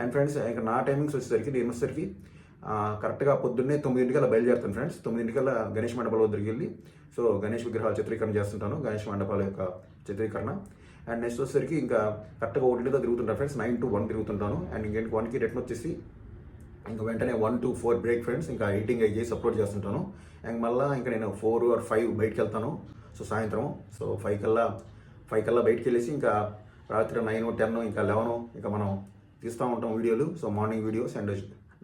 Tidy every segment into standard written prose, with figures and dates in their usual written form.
And friends ఇంకా నా timings వచ్చేసరికి నేను వచ్చేసరికి కరెక్ట్గా పొద్దున్నే 9 బయలుదేరుతాను ఫ్రెండ్స్. 9 గణేష్ మండపాల వద్దరికి వెళ్ళి సో గణేష్ విగ్రహాల చిత్రీకరణ చేస్తుంటాను, గణేష్ మండపాల యొక్క చిత్రీకరణ. అండ్ నెక్స్ట్ వచ్చేసరికి ఇంకా కరెక్ట్గా 1 తిరుగుతుంటాను ఫ్రెండ్స్. 9 to 1 తిరుగుతుంటాను. అండ్ ఇంకేంటి 1కి రిటర్న్ వచ్చేసి ఇంకా వెంటనే 1 to 4 బ్రేక్ ఫ్రెండ్స్. ఇంకా ఎడిటింగ్ అయ్యి చేసి అప్లోడ్ చేస్తుంటాను. అండ్ మళ్ళీ ఇంకా నేను 4 or 5 బయటకు వెళ్తాను. సో సాయంత్రం 5 కల్లా బయటకు వెళ్ళేసి ఇంకా రాత్రి 9, 10 ఇంకా 11 ఇంకా మనం తీస్తూ ఉంటాం వీడియోలు. So morning videos and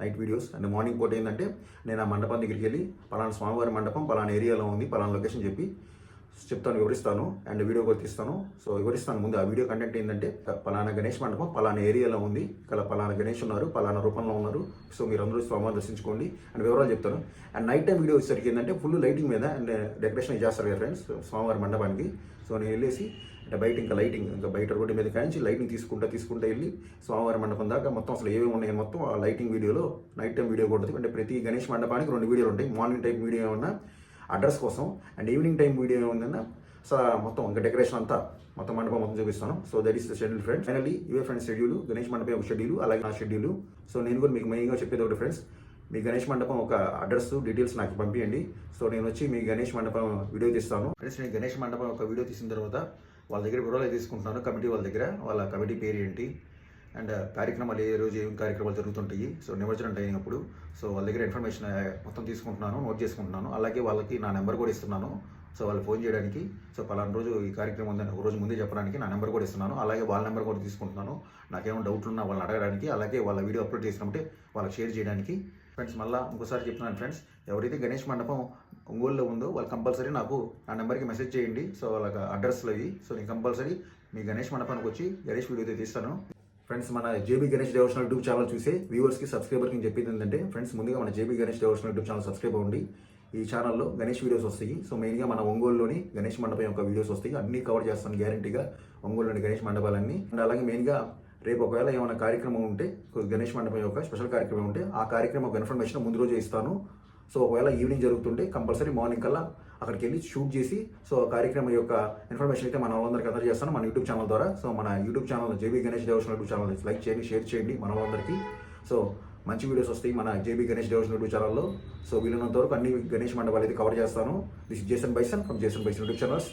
night videos. And morning పూట ఏంటంటే నేను ఆ మండపం దగ్గరికి వెళ్ళి పలానా స్వామివారి మండపం పలానా ఏరియాలో ఉంది, పలానా లొకేషన్ చెప్తాను, వివరిస్తాను అండ్ వీడియో కూడా తీస్తాను. సో వివరిస్తాను ముందు. ఆ వీడియో కంటెంట్ ఏంటంటే పలానా గణేష్ మండపం పలానా ఏరియాలో ఉంది, ఇక్కడ పలానా గణేష్ ఉన్నారు, పలానా రూపంలో ఉన్నారు, సో మీరు అందరూ స్వామివారిని దర్శించుకోండి అండ్ వివరాలు చెప్తాను. అండ్ నైట్ టైం వీడియో వచ్చేసరికి ఏంటంటే ఫుల్ లైటింగ్ మీద అండ్ డెకరేషన్ చేస్తారు కదా ఫ్రెండ్స్ స్వామివారి మండపానికి. సో నేను వెళ్ళేసి అంటే బయట ఇంకా లైటింగ్ ఇంకా బయట రోడ్డు మీద కాంచి లైటింగ్ తీసుకుంటూ వెళ్ళి స్వామివారి మండపం దాకా మొత్తం అసలు ఏమేమి ఉన్నాయి మొత్తం ఆ లైటింగ్ వీడియోలో నైట్ టైం వీడియో కూడా. అంటే ప్రతి గణేష్ మండపానికి 2 వీడియోలు ఉంటాయి. మార్నింగ్ టైం వీడియో ఏమన్నా అడ్రస్ కోసం అండ్ ఈవినింగ్ టైం వీడియో ఏమన్నా సో మొత్తం ఇంకా డెకరేషన్ అంతా మొత్తం మండపం మొత్తం చూపిస్తాను. So that is the schedule friends. Finally ఇవే ఫ్రెండ్స్ షెడ్యూల్, గణేష్ మండపం ఒక షెడ్యూల్, అలాగే నా షెడ్యూల్. సో నేను కూడా మీకు మెయిన్గా చెప్పేది ఒకటి ఫ్రెండ్స్, మీ గణేష్ మండపం ఒక అడ్రస్ డీటెయిల్స్ నాకు పంపించండి. సో నేను వచ్చి మీ గణేష్ మండపం వీడియో తీస్తాను ఫ్రెండ్స్. నేను గణేష్ మండపం ఒక వీడియో తీసిన తర్వాత వాళ్ళ దగ్గర వివరాలు తీసుకుంటున్నాను, కమిటీ వాళ్ళ దగ్గర, వాళ్ళ కమిటీ పేరు ఏంటి అండ్ కార్యక్రమాలు ఏ రోజు ఏం కార్యక్రమాలు జరుగుతుంటాయి, సో నిమజ్జనం అయినప్పుడు సో వాళ్ళ దగ్గర ఇన్ఫర్మేషన్ మొత్తం తీసుకుంటున్నాను, నోట్ చేసుకుంటున్నాను. అలాగే వాళ్ళకి నా నెంబర్ కూడా ఇస్తున్నాను, సో వాళ్ళు ఫోన్ చేయడానికి. సో పలానా రోజు ఈ కార్యక్రమం ఉందని ఒక రోజు ముందే చెప్పడానికి నా నెంబర్ కూడా ఇస్తున్నాను. అలాగే వాళ్ళ నెంబర్ కూడా తీసుకుంటున్నాను, నాకేమైనా డౌట్లు ఉన్నా వాళ్ళని అడగడానికి, అలాగే వాళ్ళ వీడియో అప్లోడ్ చేసినప్పుడే వాళ్ళకి షేర్ చేయడానికి. ఫ్రెండ్స్ మళ్ళీ ఇంకోసారి చెప్తున్నాను ఫ్రెండ్స్, ఎవరైతే గణేష్ మండపం ఒంగోలులో ఉందో వాళ్ళు కంపల్సరీ నాకు నా నెంబర్కి మెసేజ్ చేయండి. సో వాళ్ళకి అడ్రస్లో ఇవి. సో నేను కంపల్సరీ మీ గణేష్ మండపానికి వచ్చి గణేష్ వీడియో తీస్తాను. ఫ్రెండ్స్ మన JB Ganesh devotional YouTube channel చూసే వ్యూవర్స్కి సబ్స్క్రైబర్కి చెప్పేది ఏంటంటే ఫ్రెండ్స్, ముందుగా మన JB Ganesh devotional YouTube channel subscribe అవ్వండి. ఈ ఛానల్లో గణేష్ వీడియోస్ వస్తాయి. సో మెయిన్గా మన ఒంగోలులోని గణేష్ మండపం యొక్క వీడియోస్ వస్తాయి, అన్నీ కవర్ చేస్తాను గ్యారంటీగా ఒంగోలులోని గణేష్ మండపాలన్నీ. అండ్ అలాగే మెయిన్గా రేపు ఒకవేళ ఏమైనా కార్యక్రమం ఉంటే గణేష్ మండపం యొక్క స్పెషల్ కార్యక్రమం ఉంటే ఆ కార్యక్రమం ఒక ఇన్ఫర్మేషన్ ముందు రోజే ఇస్తాను. సో ఒకవేళ ఈవినింగ్ జరుగుతుంటే కంపల్సరీ మార్నింగ్ కల్లా అక్కడికి వెళ్ళి షూట్ చేసి సో కార్యక్రమం యొక్క ఇన్ఫర్మేషన్ అయితే మన వాళ్ళందరికీ అందరూ చేస్తాను మన యూట్యూబ్ ఛానల్ ద్వారా. సో మన YouTube channel JB Ganesh devotional YouTube channel like చేయండి, షేర్ చేయండి మన వాళ్ళందరికీ. సో మంచి వీడియోస్ వస్తాయి మన జేబీ గణేష్ డివోషనల్ యూట్యూబ్ ఛానల్లో. సో వీలైనంత వరకు అన్ని గణేష్ మండపాలు అయితే కవర్ చేస్తాను. This Jason bison from Jason bison YouTube channels.